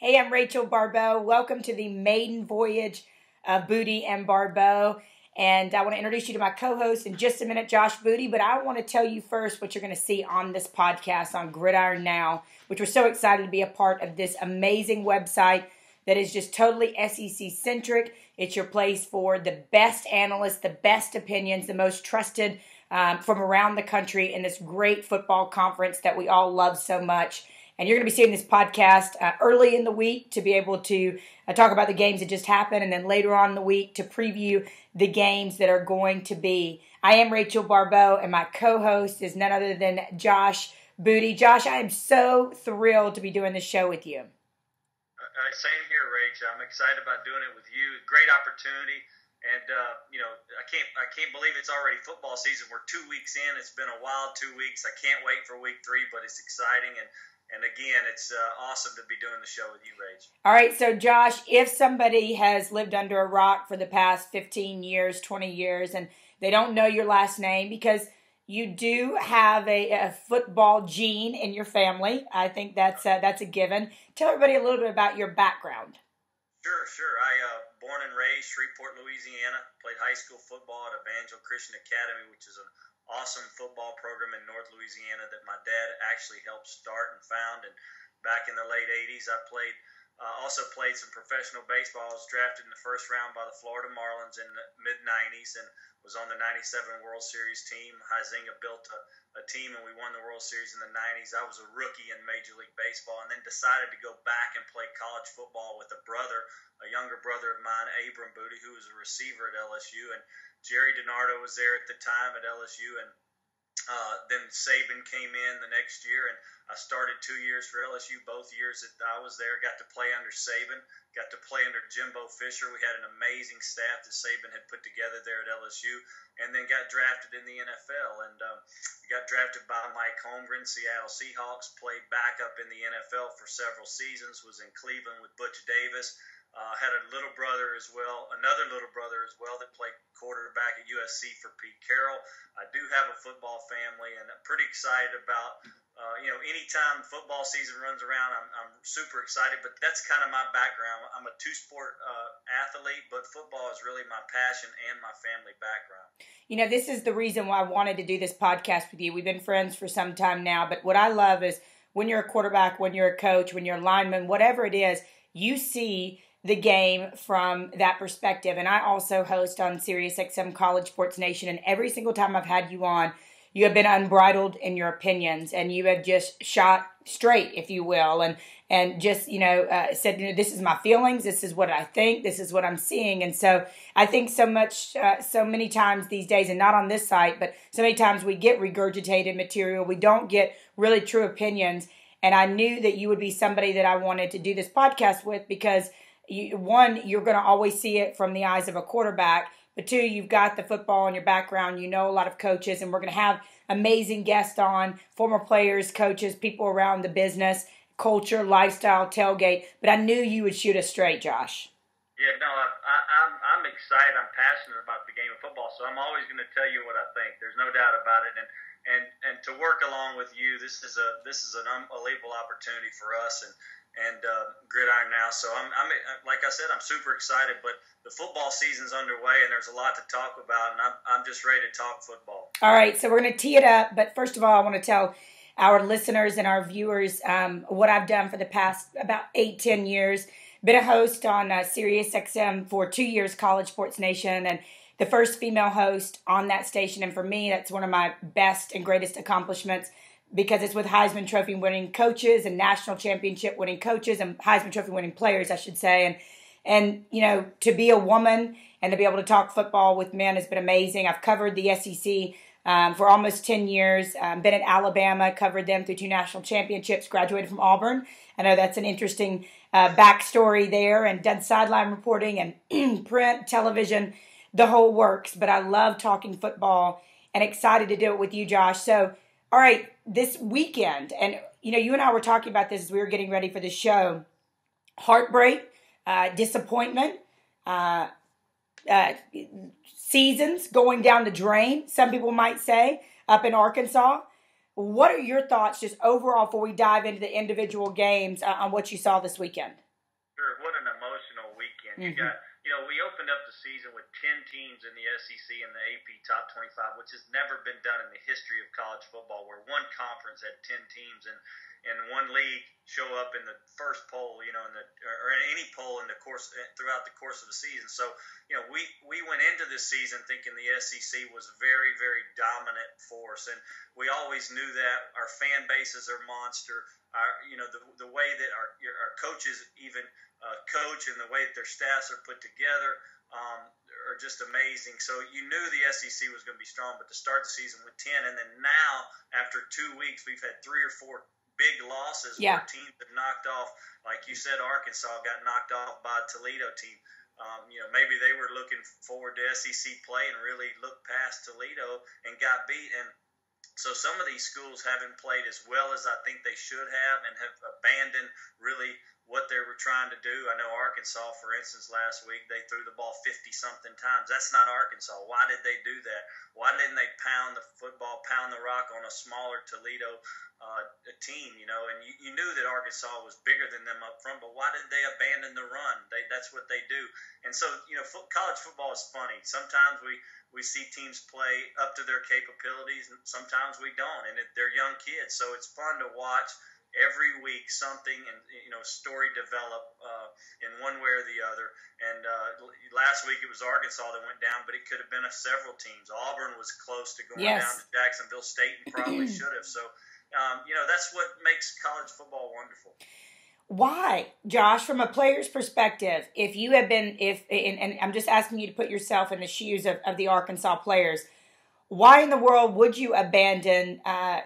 Hey, I'm Rachel Baribeau. Welcome to the maiden voyage of Booty and Baribeau. And I want to introduce you to my co-host in just a minute, Josh Booty. But I want to tell you first what you're going to see on this podcast on Gridiron Now, which we're so excited to be a part of this amazing website that is just totally SEC-centric. It's your place for the best analysts, the best opinions, the most trusted from around the country in this great football conference that we all love so much. And you're going to be seeing this podcast early in the week to be able to talk about the games that just happened, and then later on in the week to preview the games that are going to be. I am Rachel Baribeau, and my co-host is none other than Josh Booty. Josh, I am so thrilled to be doing this show with you. Same here, Rach. I'm excited about doing it with you. Great opportunity. And, I can't believe it's already football season. We're 2 weeks in. It's been a wild 2 weeks. I can't wait for week 3, but it's exciting. And again, it's awesome to be doing the show with you, Rach. All right, so Josh, if somebody has lived under a rock for the past 15 years, 20 years, and they don't know your last name, because you do have a football gene in your family, I think that's a given. Tell everybody a little bit about your background. Sure. I born and raised Shreveport, Louisiana. Played high school football at Evangel Christian Academy, which is an awesome football program in North Louisiana that my dad actually helped start and found. And back in the late 80s, I also played some professional baseball. I was drafted in the first round by the Florida Marlins in the mid-90s and was on the 97 World Series team. Huizinga built a team, and we won the World Series in the 90s. I was a rookie in Major League Baseball and then decided to go back and play college football with a younger brother of mine, Abram Booty, who was a receiver at LSU. And Jerry DiNardo was there at the time at LSU, and then Saban came in the next year, and I started 2 years for LSU. Both years that I was there, got to play under Saban, got to play under Jimbo Fisher. We had an amazing staff that Saban had put together there at LSU, and then got drafted in the NFL. And got drafted by Mike Holmgren, Seattle Seahawks, played backup in the NFL for several seasons, was in Cleveland with Butch Davis. Had another little brother as well that played quarterback at USC for Pete Carroll. I do have a football family, and I'm pretty excited about, anytime football season runs around, I'm super excited, but that's kind of my background. I'm a two-sport athlete, but football is really my passion and my family background. You know, this is the reason why I wanted to do this podcast with you. We've been friends for some time now, but what I love is when you're a quarterback, when you're a coach, when you're a lineman, whatever it is, you see the game from that perspective. And I also host on SiriusXM College Sports Nation, and every single time I've had you on, you have been unbridled in your opinions, and you have just shot straight, if you will, and just, said, this is my feelings, this is what I think, this is what I'm seeing. And so I think so many times these days, and not on this site, but so many times we get regurgitated material, we don't get really true opinions. And I knew that you would be somebody that I wanted to do this podcast with, because you're going to always see it from the eyes of a quarterback, but two, you've got the football in your background. You know a lot of coaches, and we're going to have amazing guests on, former players, coaches, people around the business, culture, lifestyle, tailgate. But I knew you would shoot us straight, Josh. Yeah, no, I'm excited. I'm passionate about the game of football, so I'm always going to tell you what I think. There's no doubt about it. And to work along with you, this is an unbelievable opportunity for us and Gridiron Now. So I'm like I said, I'm super excited, but the football season's underway and there's a lot to talk about, and I'm just ready to talk football. All right, so we're going to tee it up, but first of all, I want to tell our listeners and our viewers what I've done for the past about 8-10 years. Been a host on SiriusXM for 2 years, College Sports Nation, and the first female host on that station. And for me, that's one of my best and greatest accomplishments, because it's with Heisman Trophy winning coaches and national championship winning coaches and Heisman Trophy winning players, I should say. And to be a woman and to be able to talk football with men has been amazing. I've covered the SEC for almost 10 years. Been at Alabama, covered them through 2 national championships, graduated from Auburn. I know that's an interesting backstory there, and done sideline reporting and print, television, the whole works. But I love talking football and excited to do it with you, Josh. So, all right, this weekend, and you and I were talking about this as we were getting ready for the show. Heartbreak, disappointment, seasons going down the drain, some people might say, up in Arkansas. What are your thoughts just overall before we dive into the individual games on what you saw this weekend? And you got, we opened up the season with 10 teams in the SEC and the AP Top 25, which has never been done in the history of college football, where one conference had 10 teams and one league show up in the first poll, or in any poll in the course throughout the course of the season. So, we went into this season thinking the SEC was a very, very dominant force, and we always knew that. Our fan bases are monster. The way that our coaches even coach and the way that their staffs are put together are just amazing. So you knew the SEC was going to be strong, but to start the season with 10, and then now after 2 weeks, we've had 3 or 4 big losses where teams have knocked off. Like you said, Arkansas got knocked off by a Toledo team. Maybe they were looking forward to SEC play and really looked past Toledo and got beat. And so some of these schools haven't played as well as I think they should have and have abandoned really what they were trying to do. I know Arkansas, for instance, last week, they threw the ball 50-something times. That's not Arkansas. Why did they do that? Why didn't they pound the football, pound the rock on a smaller Toledo team, and you knew that Arkansas was bigger than them up front, but why did they abandon the run? That's what they do. And so, college football is funny. Sometimes we see teams play up to their capabilities, and sometimes we don't, and they're young kids. So it's fun to watch every week something and story develop in one way or the other. And last week it was Arkansas that went down, but it could have been several teams. Auburn was close to going down to Jacksonville State and probably should have. So that's what makes college football wonderful. Why, Josh, from a player's perspective, if you have been, and I'm just asking you to put yourself in the shoes of the Arkansas players, why in the world would you abandon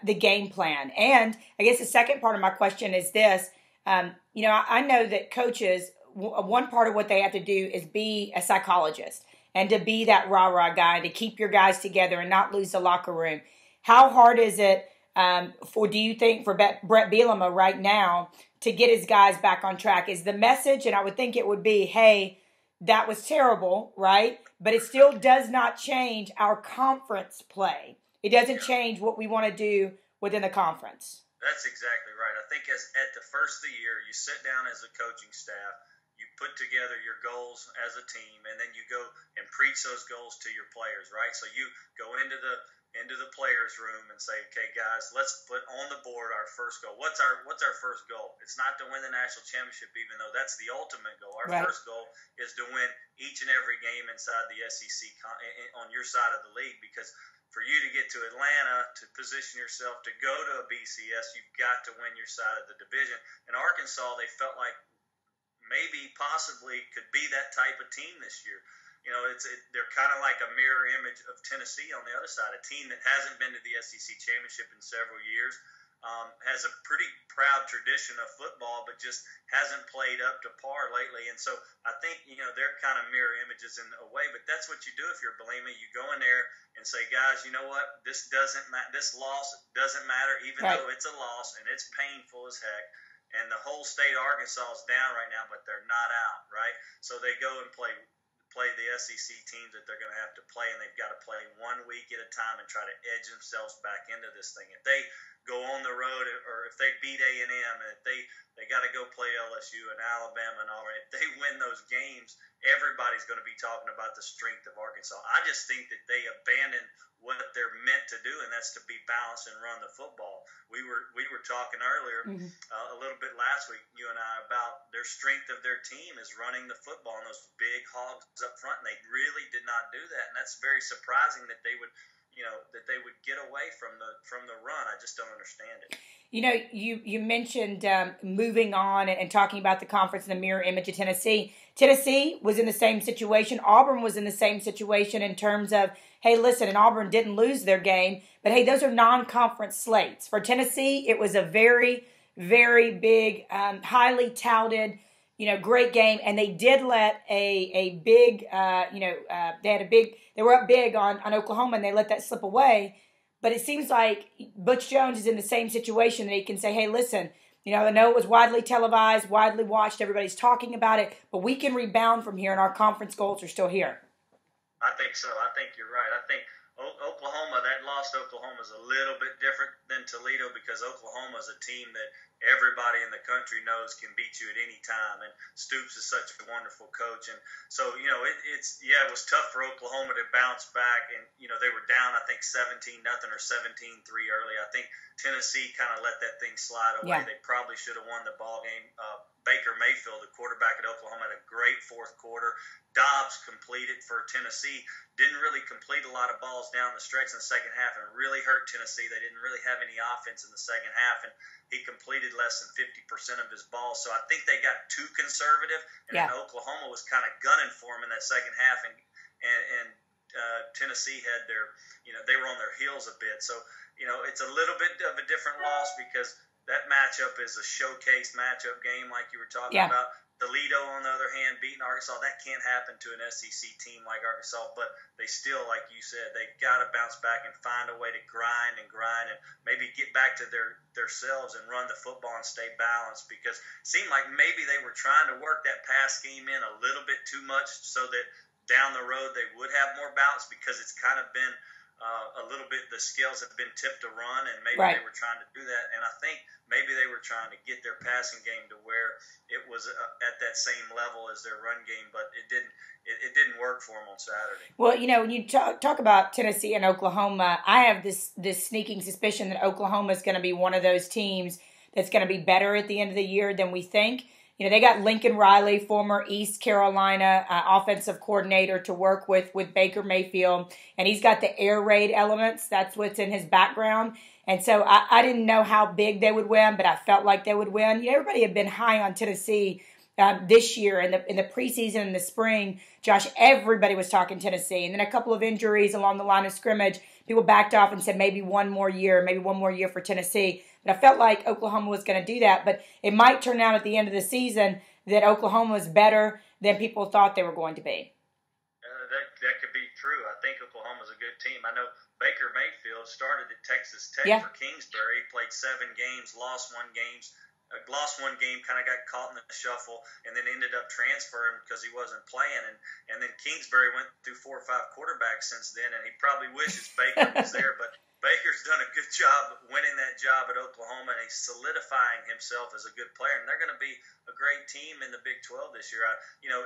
the game plan? And I guess the second part of my question is this. I know that coaches, one part of what they have to do is be a psychologist and to be that rah-rah guy, to keep your guys together and not lose the locker room. How hard is it do you think, for Brett Bielema right now to get his guys back on track? Is the message, and I would think it would be, hey, that was terrible, right? But it still does not change our conference play. It doesn't change what we want to do within the conference. That's exactly right. I think at the first of the year, you sit down as a coaching staff, you put together your goals as a team, and then you go and preach those goals to your players, right? So you go into the players' room and say, okay, guys, let's put on the board our first goal. What's our first goal? It's not to win the national championship, even though that's the ultimate goal. Our first goal is to win each and every game inside the SEC on your side of the league, because for you to get to Atlanta, to position yourself to go to a BCS, you've got to win your side of the division. And Arkansas, they felt like maybe possibly could be that type of team this year. They're kind of like a mirror image of Tennessee on the other side, a team that hasn't been to the SEC championship in several years, has a pretty proud tradition of football, but just hasn't played up to par lately. And so I think, they're kind of mirror images in a way, but that's what you do if you're Bielema. You go in there and say, guys, you know what? This loss doesn't matter, even though it's a loss and it's painful as heck. And the whole state of Arkansas is down right now, but they're not out, right? So they go and play the SEC teams that they're going to have to play, and they've got to play 1 week at a time and try to edge themselves back into this thing. If they go on the road, or if they beat A&M, and if they got to go play LSU and Alabama and Auburn, if they win those games, everybody's going to be talking about the strength of Arkansas. I just think that they abandoned what they're meant to do, and that's to be balanced and run the football. We were talking earlier a little bit last week, you and I, about their strength of their team is running the football and those big hogs up front, and they really did not do that, and that's very surprising that they would get away from the run. I just don't understand it. You mentioned moving on and talking about the conference and the mirror image of Tennessee. Tennessee was in the same situation. Auburn was in the same situation in terms of, hey, listen, and Auburn didn't lose their game, but hey, those are non-conference slates. For Tennessee, it was a very, very big, highly touted, great game, and they did let a big, they were up big on Oklahoma, and they let that slip away. But it seems like Butch Jones is in the same situation that he can say, hey, listen, I know it was widely televised, widely watched, everybody's talking about it, but we can rebound from here, and our conference goals are still here. I think so. I think you're right. I think Oklahoma, that loss to Oklahoma is a little bit different than Toledo, because Oklahoma is a team that everybody in the country knows can beat you at any time. And Stoops is such a wonderful coach. And so, it was tough for Oklahoma to bounce back. And, they were down, I think, 17-0 or 17-3 early. I think Tennessee kind of let that thing slide away. Yeah. They probably should have won the ball game. Baker Mayfield, the quarterback at Oklahoma, had a great fourth quarter. Dobbs completed for Tennessee. Didn't really complete a lot of balls down the stretch in the second half, and it really hurt Tennessee. They didn't really have any offense in the second half, and he completed less than 50% of his balls. So I think they got too conservative, and then Oklahoma was kind of gunning for him in that second half, and Tennessee had they were on their heels a bit. So, it's a little bit of a different loss because that matchup is a showcase matchup game like you were talking about. Toledo, on the other hand, beating Arkansas, that can't happen to an SEC team like Arkansas, but they still, like you said, they got to bounce back and find a way to grind and maybe get back to themselves and run the football and stay balanced, because it seemed like maybe they were trying to work that pass game in a little bit too much so that down the road they would have more balance, because it's kind of been a little bit, the scales have been tipped to run, and maybe they were trying to do that. And I think maybe they were trying to get their passing game to where it was at that same level as their run game, but it didn't work for them on Saturday. Well, when you talk about Tennessee and Oklahoma, I have this sneaking suspicion that Oklahoma is going to be one of those teams that's going to be better at the end of the year than we think. They got Lincoln Riley, former East Carolina offensive coordinator, to work with Baker Mayfield, and he's got the air raid elements. That's what's in his background. And so I didn't know how big they would win, but I felt like they would win. Everybody had been high on Tennessee this year in the preseason, in the spring. Josh, everybody was talking Tennessee. And then a couple of injuries along the line of scrimmage, people backed off and said maybe one more year for Tennessee. But I felt like Oklahoma was going to do that. But it might turn out at the end of the season that Oklahoma is better than people thought they were going to be. That could be true. I think Oklahoma's a good team. I know Baker Mayfield started at Texas Tech for Kingsbury. He played 7 games, lost one game, kind of got caught in the shuffle, and then ended up transferring because he wasn't playing. And then Kingsbury went through 4 or 5 quarterbacks since then, and he probably wishes Baker was there. But Baker's done a good job winning that job at Oklahoma, and he's solidifying himself as a good player. And they're going to be a great team in the Big 12 this year.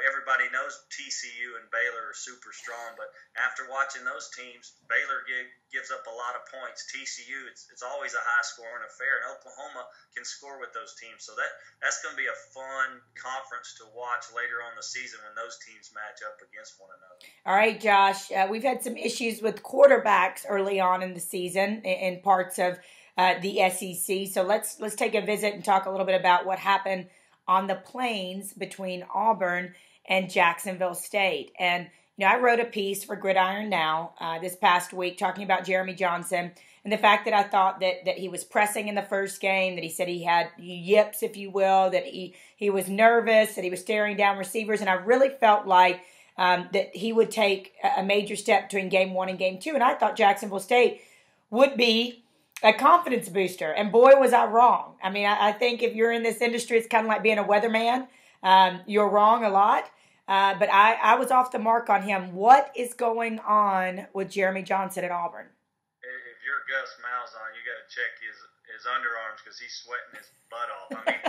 Everybody knows TCU and Baylor are super strong, but after watching those teams, Baylor gives up a lot of points. TCU, it's always a high-scoring affair, and Oklahoma can score with those teams. So that's going to be a fun conference to watch later on the season when those teams match up against one another. All right, Josh, we've had some issues with quarterbacks early on in the season in parts of the SEC. So let's take a visit and talk a little bit about what happened on the plains between Auburn and Jacksonville State. And I wrote a piece for Gridiron Now this past week talking about Jeremy Johnson and the fact that I thought that he was pressing in the first game, that he said he had yips, if you will, that he was nervous, that he was staring down receivers, and I really felt like that he would take a major step between game 1 and game 2, and I thought Jacksonville State would be a confidence booster, and boy, was I wrong. I mean, I think if you're in this industry, it's kind of like being a weatherman. You're wrong a lot. But I was off the mark on him. What is going on with Jeremy Johnson at Auburn? If you're Gus Malzahn, you got to check his underarms because he's sweating his butt off. I mean,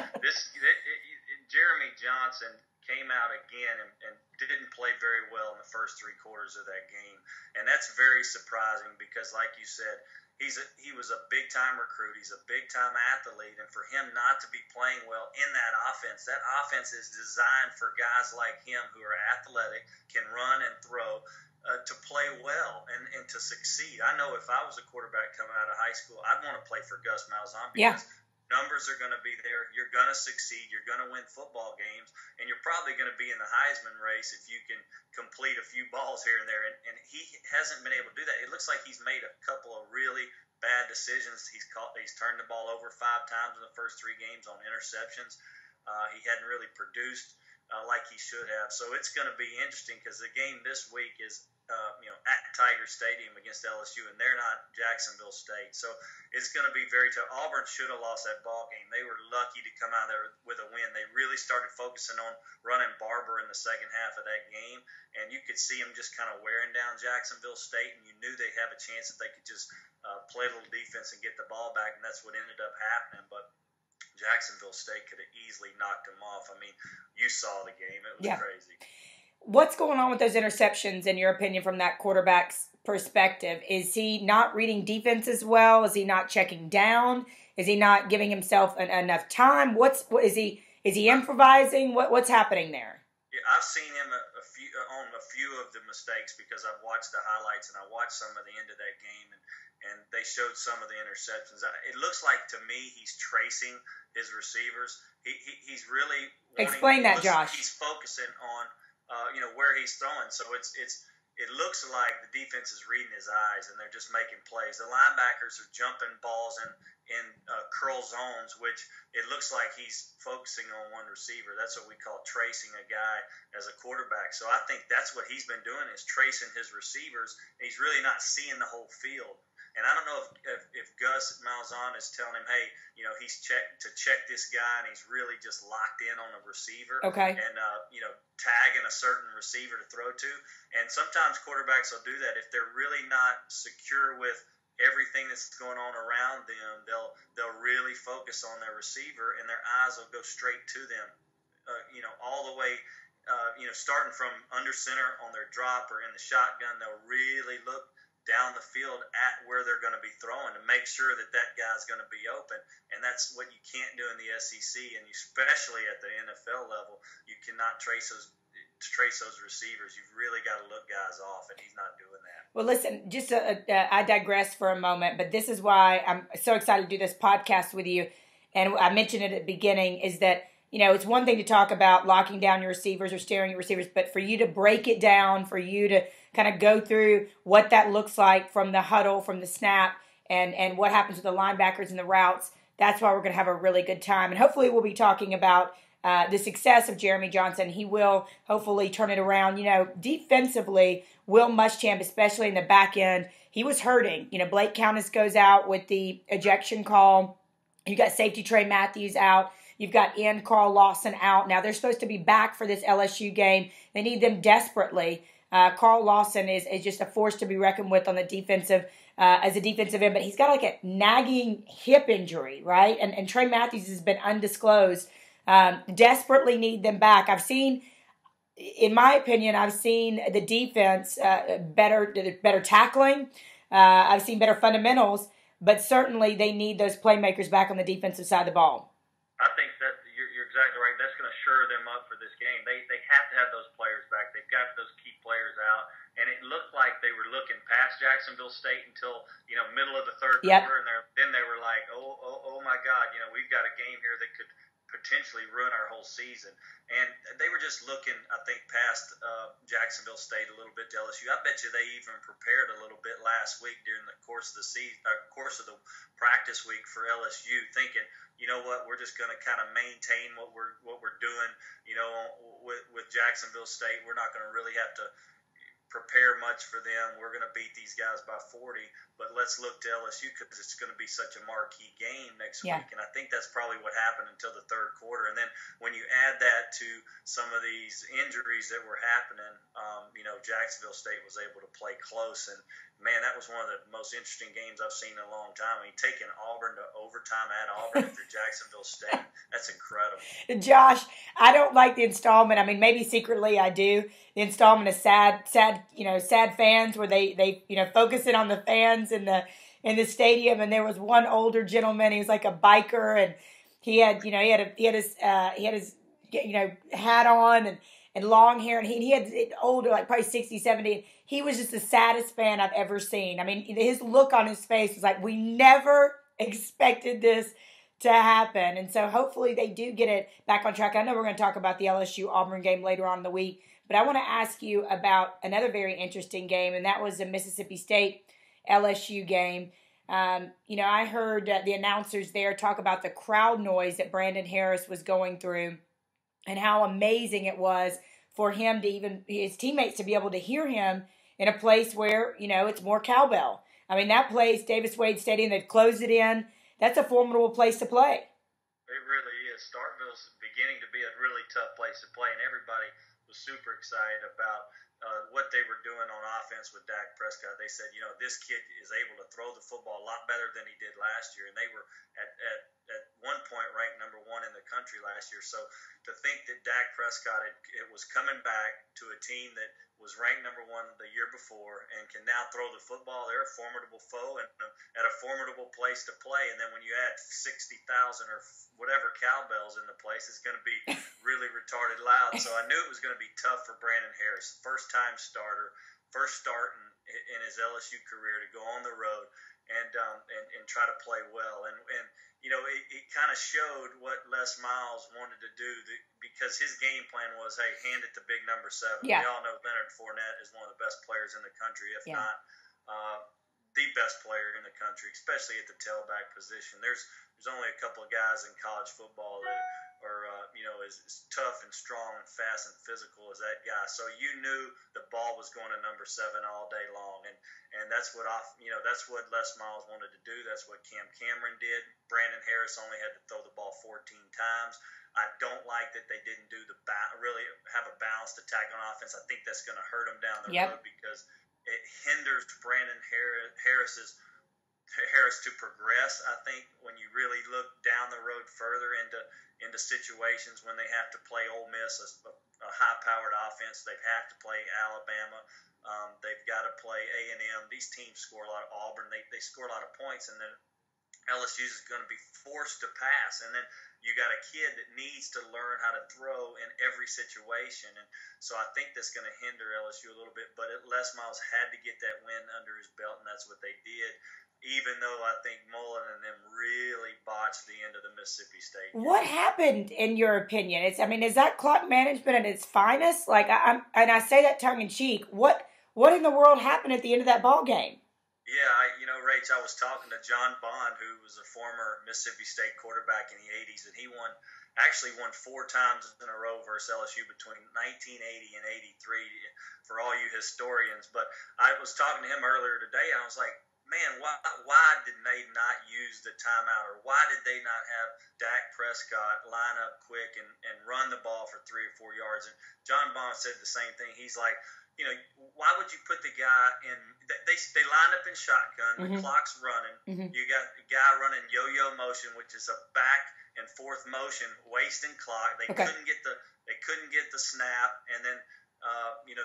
Jeremy Johnson came out again and didn't play very well in the first 3 quarters of that game, and that's very surprising because, like you said, he was a big-time recruit. He's a big-time athlete, and for him not to be playing well in that offense is designed for guys like him who are athletic, can run and throw, to play well and to succeed. I know if I was a quarterback coming out of high school, I'd want to play for Gus Malzahn because numbers are going to be there. You're going to succeed. You're going to win football games, and you're probably going to be in the Heisman race if you can complete a few balls here and there. And he hasn't been able to do that. It looks like he's made a couple of really bad decisions. He's turned the ball over 5 times in the first 3 games on interceptions. He hadn't really produced like he should have. So it's going to be interesting because the game this week is at Tiger Stadium against LSU, and they're not Jacksonville State. So it's going to be very tough. Auburn should have lost that ball game. They were lucky to come out there with a win. They really started focusing on running Barber in the second half of that game, and you could see them just kind of wearing down Jacksonville State, and you knew they'd have a chance if they could just play a little defense and get the ball back, and that's what ended up happening. But Jacksonville State could have easily knocked him off. I mean, you saw the game. It was crazy. What's going on with those interceptions, in your opinion, from that quarterback's perspective? Is he not reading defense as well? Is he not checking down? Is he not giving himself enough time? Is he improvising? What's happening there? Yeah, I've seen him on a few of the mistakes because I've watched the highlights and I watched some of the end of that game and they showed some of the interceptions. It looks like to me he's tracing his receivers. He's really explain that, Josh. He's focusing on where he's throwing. So it looks like the defense is reading his eyes and they're just making plays. The linebackers are jumping balls in curl zones, which it looks like he's focusing on one receiver. That's what we call tracing a guy as a quarterback. So I think that's what he's been doing, is tracing his receivers. And he's really not seeing the whole field. And I don't know if Gus Malzahn is telling him, hey, he's check this guy, and he's really just locked in on a receiver. Okay. And tagging a certain receiver to throw to. And sometimes quarterbacks will do that if they're really not secure with everything that's going on around them. They'll really focus on their receiver, and their eyes will go straight to them. All the way. Starting from under center on their drop or in the shotgun, they'll really look down the field at where they're going to be throwing to make sure that guy's going to be open. And that's what you can't do in the SEC, and especially at the NFL level. You cannot trace those receivers. You've really got to look guys off, and he's not doing that. Well, listen, I digress for a moment, but this is why I'm so excited to do this podcast with you. And I mentioned it at the beginning, is that it's one thing to talk about locking down your receivers or steering your receivers, but for you to break it down, for you to kind of go through what that looks like from the huddle, from the snap, and what happens with the linebackers and the routes, that's why we're going to have a really good time. And hopefully we'll be talking about the success of Jeremy Johnson. He will hopefully turn it around. Defensively, Will Muschamp, especially in the back end, he was hurting. Blake Countess goes out with the ejection call. You got safety Trey Matthews out. You've got Carl Lawson out. Now, they're supposed to be back for this LSU game. They need them desperately. Carl Lawson is just a force to be reckoned with on the defensive, as a defensive end, but he's got like a nagging hip injury, right? And Trey Matthews has been undisclosed. Desperately need them back. In my opinion, I've seen the defense better tackling. I've seen better fundamentals, but certainly they need those playmakers back on the defensive side of the ball. I think that you're exactly right. That's going to shore them up for this game. They have to have those players back. They've got those key players out, and it looked like they were looking past Jacksonville State until middle of the third quarter, and then they were like, oh my God, we've got a game here that could potentially ruin our whole season. And they were just looking, I think, past Jacksonville State a little bit to LSU. I bet you they even prepared a little bit last week during the course of the the practice week for LSU, thinking, you know what, we're just going to kind of maintain what we're doing, with Jacksonville State. We're not going to really have to prepare much for them. We're going to beat these guys by 40, but let's look to LSU because it's going to be such a marquee game next week. And I think that's probably what happened until the third quarter. And then when you add that to some of these injuries that were happening, Jacksonville State was able to play close. And, man, that was one of the most interesting games I've seen in a long time. I mean, taking Auburn to overtime at Auburn after Jacksonville State, that's incredible. Josh, I don't like the installment. I mean, maybe secretly I do. The installment of sad fans where they focus in on the fans in the stadium. And there was one older gentleman. He was like a biker, and he had his hat on and long hair, and he had older, like probably 60, 70. He was just the saddest fan I've ever seen. I mean, his look on his face was like, we never expected this to happen. And so hopefully they do get it back on track. I know we're going to talk about the LSU Auburn game later on in the week, but I want to ask you about another very interesting game, and that was the Mississippi State LSU game. I heard the announcers there talk about the crowd noise that Brandon Harris was going through and how amazing it was for him to his teammates to be able to hear him in a place where, it's more cowbell. I mean, that place, Davis Wade Stadium, they've closed it in. That's a formidable place to play. It really is. Starkville's beginning to be a really tough place to play, and everybody was super excited about what they were doing on offense with Dak Prescott. They said, this kid is able to throw the football a lot better than he did last year, and they were at one point ranked number one in the country last year. So to think that Dak Prescott it was coming back to a team that was ranked number one the year before and can now throw the football, they're a formidable foe and at a formidable place to play. And then when you add 60,000 or whatever cowbells in the place, it's going to be really retarded loud. So I knew it was going to be tough for Brandon Harris, first-time starter, first start in his LSU career, to go on the road and try to play well. And it kind of showed what Les Miles wanted to do because his game plan was, hey, hand it to big number 7. Yeah. We all know Leonard Fournette is one of the best players in the country, if not the best player in the country, especially at the tailback position. There's only a couple of guys in college football that are as tough and strong and fast and physical as that guy. So you knew the ball was going to number 7 all day long, and that's what that's what Les Miles wanted to do. That's what Cam Cameron did. Brandon Harris only had to throw the ball 14 times. I don't like that they didn't do really have a balanced attack on offense. I think that's going to hurt them down the road because it hinders Brandon Harris to progress. I think when you really look down the road further into situations when they have to play Ole Miss, a high-powered offense, they have to play Alabama. They've got to play A&M. These teams score a lot. Auburn, they score a lot of points, and then LSU is going to be forced to pass. And then you got a kid that needs to learn how to throw in every situation. And so I think that's going to hinder LSU a little bit. But Les Miles had to get that win under his belt, and that's what they did, even though I think Mullen and them really botched the end of the Mississippi State game. What happened, in your opinion? Is that clock management at its finest? Like, and I say that tongue in cheek. What in the world happened at the end of that ball game? Yeah, Rach, I was talking to John Bond, who was a former Mississippi State quarterback in the 80s, and he actually won 4 times in a row versus LSU between 1980 and 83, for all you historians. But I was talking to him earlier today, and I was like, man, why did they not use the timeout, or why did they not have Dak Prescott line up quick and run the ball for 3 or 4 yards? And John Bond said the same thing. He's like, why would you put the guy in? They line up in shotgun. The clock's running. You got a guy running yo-yo motion, which is a back and forth motion, wasting clock. They couldn't get the snap, and then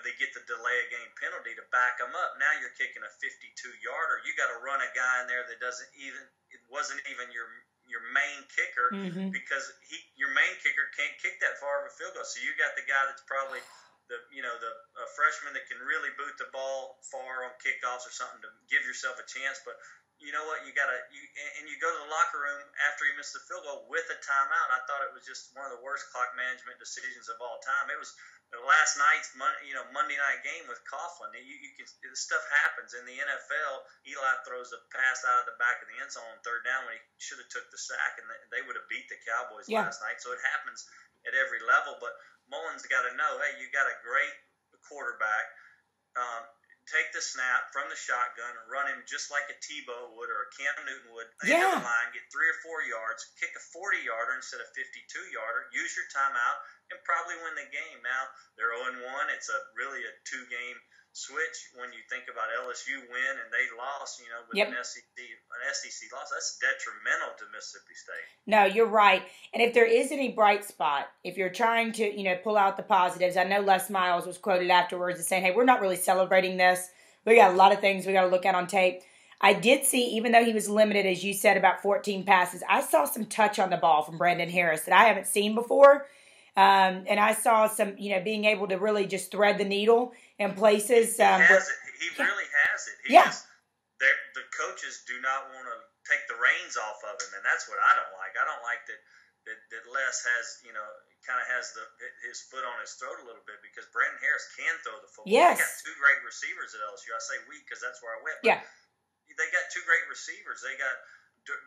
they get the delay of game penalty to back them up. Now you're kicking a 52-yarder. You got to run a guy in there that wasn't even your main kicker because your main kicker can't kick that far of a field goal. So you got the guy that's probably a freshman that can really boot the ball far on kickoffs or something to give yourself a chance. But you know what? You go to the locker room after you miss the field goal with a timeout. I thought it was just one of the worst clock management decisions of all time. It was last night's Monday night game with Coughlin. This stuff happens in the NFL. Eli throws a pass out of the back of the end zone on 3rd down when he should have took the sack, and they would have beat the Cowboys last night. So it happens at every level. But Mullen's got to know, hey, you got a great quarterback. Take the snap from the shotgun and run him just like a Tebow would or a Cam Newton would. Into the line, get 3 or 4 yards, kick a 40-yarder instead of 52-yarder, use your timeout, and probably win the game. Now, they're 0-1. It's really a 2-game switch when you think about LSU win and they lost, with an SEC loss. That's detrimental to Mississippi State. No, you're right. And if there is any bright spot, if you're trying to, pull out the positives, I know Les Miles was quoted afterwards as saying, hey, we're not really celebrating this. We got a lot of things we got to look at on tape. I did see, even though he was limited, as you said, about 14 passes, I saw some touch on the ball from Brandon Harris that I haven't seen before. And I saw some, being able to really just thread the needle in places. He really has it. The coaches do not want to take the reins off of him, and that's what I don't like. I don't like that Les has, kind of has his foot on his throat a little bit because Brandon Harris can throw the football. Yes. They got 2 great receivers at LSU. I say we because that's where I went. But they got 2 great receivers. They got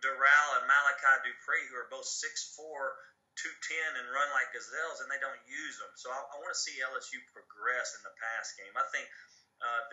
Doral and Malachi Dupree, who are both 6'4", 210 and run like gazelles, and they don't use them. So I want to see LSU progress in the pass game. I think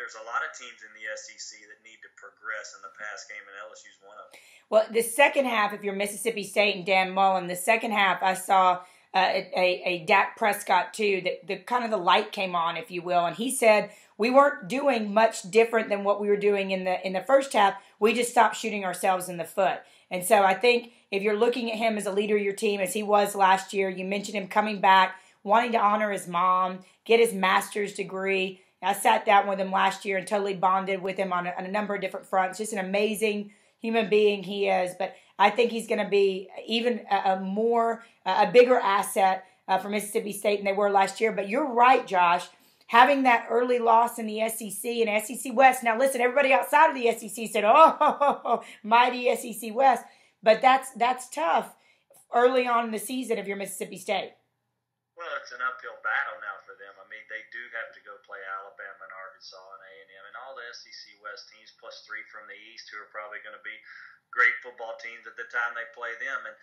there's a lot of teams in the SEC that need to progress in the pass game, and LSU's one of them. Well, the second half, if you're Mississippi State and Dan Mullen, the second half I saw a Dak Prescott too, that the kind of the light came on, if you will, and he said we weren't doing much different than what we were doing in the first half. We just stopped shooting ourselves in the foot. And so I think if you're looking at him as a leader of your team, as he was last year, you mentioned him coming back, wanting to honor his mom, get his master's degree. I sat down with him last year and totally bonded with him on a number of different fronts. Just an amazing human being he is. But I think he's going to be even a bigger asset for Mississippi State than they were last year. But you're right, Josh. Having that early loss in the SEC and SEC West. Now, listen, everybody outside of the SEC said, oh, mighty SEC West. But that's tough early on in the season if you're Mississippi State. Well, it's an uphill battle now for them. I mean, they do have to go play Alabama and Arkansas and A&M and all the SEC West teams plus 3 from the East who are probably going to be great football teams at the time they play them. And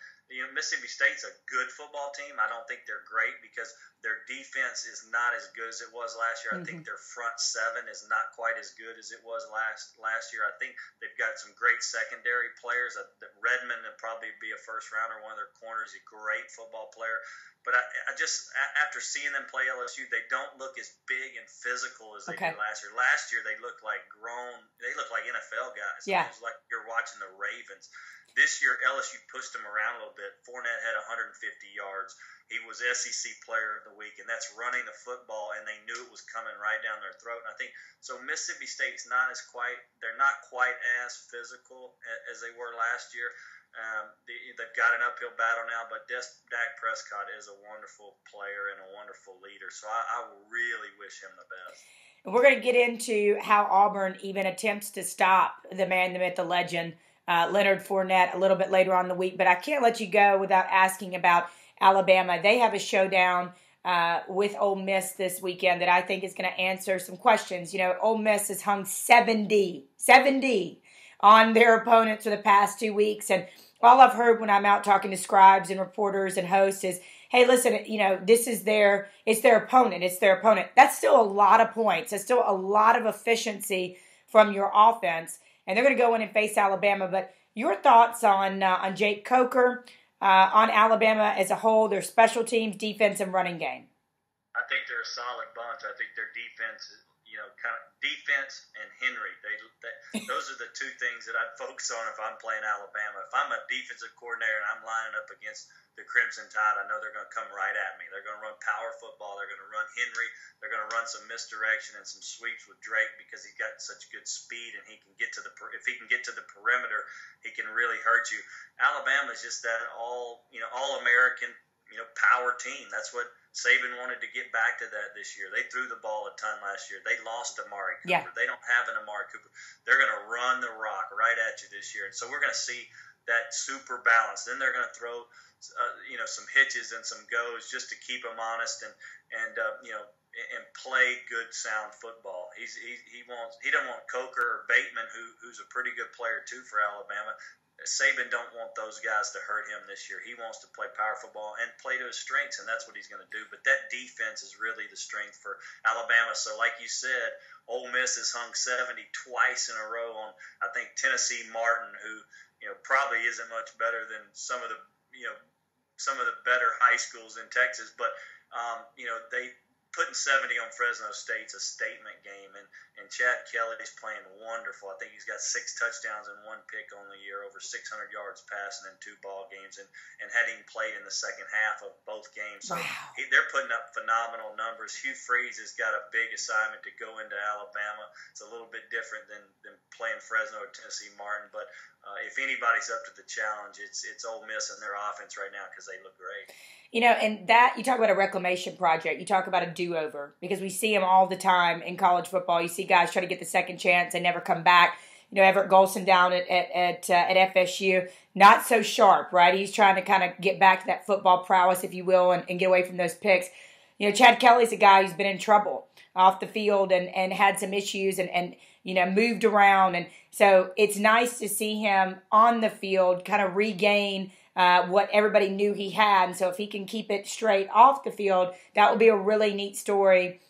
Mississippi State's a good football team. I don't think they're great because their defense is not as good as it was last year. I think their front 7 is not quite as good as it was last year. I think they've got some great secondary players. Redmond would probably be a first rounder. One of their corners, a great football player. But I just, after seeing them play LSU, they don't look as big and physical as they did last year. Last year, they looked like they looked like NFL guys. Yeah. It was like you're watching the Ravens. This year, LSU pushed them around a little bit. Fournette had 150 yards. He was SEC Player of the Week, and that's running the football, and they knew it was coming right down their throat. And I think so. Mississippi State's they're not quite as physical as they were last year. They've got an uphill battle now, but Dak Prescott is a wonderful player and a wonderful leader. So I really wish him the best. We're going to get into how Auburn even attempts to stop the man, the myth, the legend, Leonard Fournette, a little bit later on in the week. But I can't let you go without asking about Alabama. They have a showdown with Ole Miss this weekend that I think is going to answer some questions. Ole Miss has hung 70 on their opponents for the past 2 weeks. And all I've heard when I'm out talking to scribes and reporters and hosts is, hey, listen, this is it's their opponent. It's their opponent. That's still a lot of points. That's still a lot of efficiency from your offense. And they're going to go in and face Alabama. But your thoughts on Jake Coker, on Alabama as a whole, their special teams, defense, and running game? I think they're a solid bunch. I think their defense is, kind of defense and Henry. Those are the two things that I'd focus on if I'm playing Alabama. If I'm a defensive coordinator and I'm lining up against the Crimson Tide, I know they're going to come right at me. They're going to run power football. They're going to run Henry. They're going to run some misdirection and some sweeps with Drake because he's got such good speed and he can get to if he can get to the perimeter, he can really hurt you. Alabama is just that all-American, power team. That's what Saban wanted to get back to that this year. They threw the ball a ton last year. They lost Amari Cooper. Yeah. They don't have an Amari Cooper. They're going to run the rock right at you this year. And so we're going to see that super balance. Then they're going to throw, some hitches and some goes just to keep them honest and play good, sound football. He doesn't want Coker or Bateman, who's a pretty good player too for Alabama. Saban don't want those guys to hurt him this year. He wants to play power football and play to his strengths, and that's what he's going to do. But that defense is really the strength for Alabama. So like you said, Ole Miss has hung 70 twice in a row on, I think, Tennessee Martin, who probably isn't much better than some of the better high schools in Texas. But they putting 70 on Fresno State's a statement game, and Chad Kelly's playing wonderful. I think he's got 6 touchdowns and 1 pick on the year, over 600 yards passing in 2 ball games, and had him played in the second half of both games. So they're putting up phenomenal numbers. Hugh Freeze has got a big assignment to go into Alabama. It's a little bit different than playing Fresno or Tennessee Martin, but if anybody's up to the challenge, it's Ole Miss and their offense right now because they look great. And that, you talk about a reclamation project. You talk about a do-over because we see them all the time in college football. You see guys try to get the second chance. They never come back. Everett Golson down at FSU, not so sharp, right? He's trying to kind of get back to that football prowess, if you will, and get away from those picks. Chad Kelly's a guy who's been in trouble off the field and had some issues and moved around. And so it's nice to see him on the field kind of regain what everybody knew he had. And so if he can keep it straight off the field, that will be a really neat story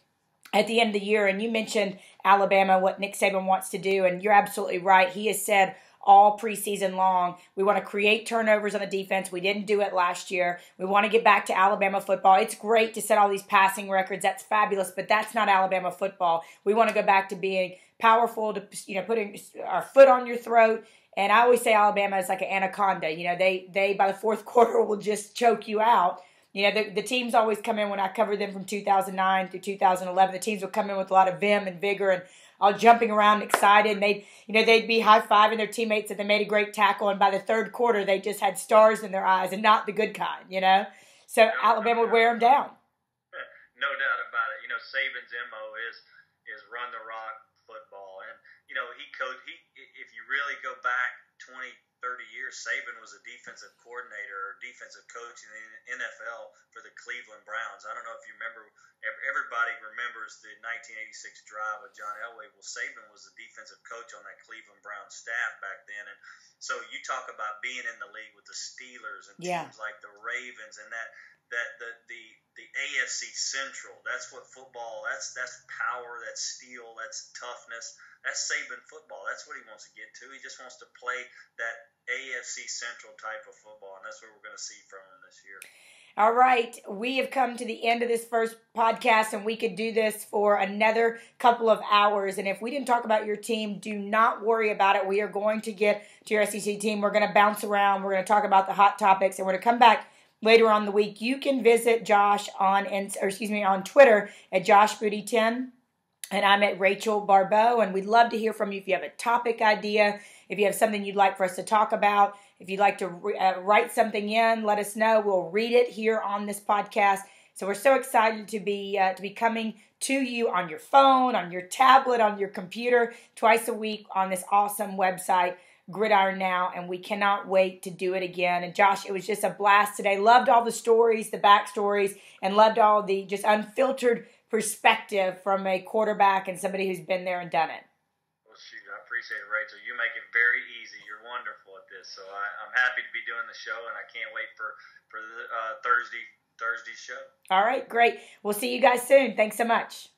at the end of the year. And you mentioned Alabama, what Nick Saban wants to do, and you're absolutely right. He has said all preseason long. We want to create turnovers on the defense. We didn't do it last year. We want to get back to Alabama football. It's great to set all these passing records. That's fabulous, but that's not Alabama football. We want to go back to being powerful, to putting our foot on your throat. And I always say Alabama is like an anaconda. They by the fourth quarter will just choke you out. The teams always come in when I covered them from 2009 through 2011. The teams will come in with a lot of vim and vigor and all jumping around, excited. And they'd be high-fiving their teammates that they made a great tackle. And by the third quarter, they just had stars in their eyes and not the good kind, So Alabama would wear them down. No doubt about it. Saban's MO is run the rock football. And, if you really go back 20, 30 years, Saban was a defensive coordinator or defensive coach in the NFL for the Cleveland Browns. I don't know if you remember, everybody remembers the 1986 drive of John Elway. Well, Saban was the defensive coach on that Cleveland Browns staff back then. And so you talk about being in the league with the Steelers and teams like the Ravens and the AFC Central. That's what football, that's power, that's steel, that's toughness. That's Saban football. That's what he wants to get to. He just wants to play that AFC Central type of football, and that's what we're going to see from him this year. All right. We have come to the end of this first podcast, and we could do this for another couple of hours. And if we didn't talk about your team, do not worry about it. We are going to get to your SEC team. We're going to bounce around. We're going to talk about the hot topics, and we're going to come back later on in the week. You can visit Josh on Twitter at Josh Booty 10. And I'm at Rachel Baribeau, and we'd love to hear from you if you have a topic idea, if you have something you'd like for us to talk about, if you'd like to write something in, let us know. We'll read it here on this podcast. So we're so excited to be coming to you on your phone, on your tablet, on your computer, twice a week on this awesome website, Gridiron Now, and we cannot wait to do it again. And Josh, it was just a blast today. Loved all the stories, the backstories, and loved all the just unfiltered perspective from a quarterback and somebody who's been there and done it. Well, shoot, I appreciate it, Rachel. You make it very easy. You're wonderful at this. So I'm happy to be doing the show, and I can't wait for the Thursday's show. All right, great. We'll see you guys soon. Thanks so much.